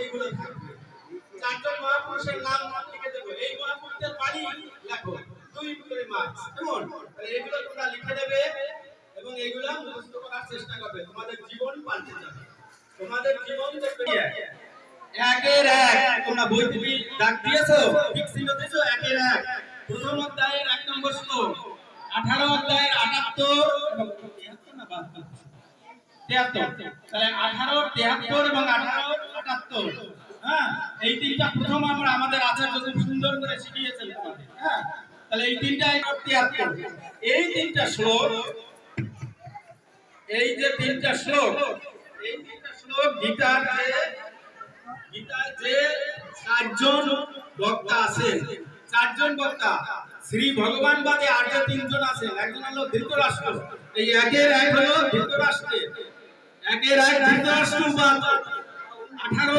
এইগুলো থাকবে। চারজন মহাপুরুষের নাম লিখে দেবো, এই মহাপুরুষদের বাড়ি লেখো, 2 করে মার্কস, কেমন? তাহলে এগুলো তোমরা লিখে দেবে এবং এগুলো মুখস্থ করার চেষ্টা করবে, তোমাদের জীবন পাল্টে যাবে, তোমাদের জীবন দেখবে একের এক। তোমরা বই থেকে দাগ দিয়েছো, ঠিক চিহ্ন দিয়েছো, একের এক। প্রথম অধ্যায়ের 1 নম্বর শ্লোক, 18 অধ্যায়ের 78 এবং 73 না 72, 73, তাহলে 18, 73 এবং 18, 78, হ্যাঁ, এই তিনটা প্রথম আমরা আমাদের আচার্য খুব সুন্দর করে শিখিয়েছেন তোমাদের, হ্যাঁ। তাহলে এই তিনটা 73, এই তিনটা শ্লোক, এই যে তিনটা শ্লোক, এই তিনটা শ্লোক গীতার যে চারজন বক্তা আছেন, চারজন বক্তা, শ্রী ভগবান বাদে আর যে তিনজন আছেন, একজন হলো ধৃতরাষ্ট্র, এই একের এক হলো ধৃতরাষ্ট্রের, একের এক ধৃতরাষ্ট্র 18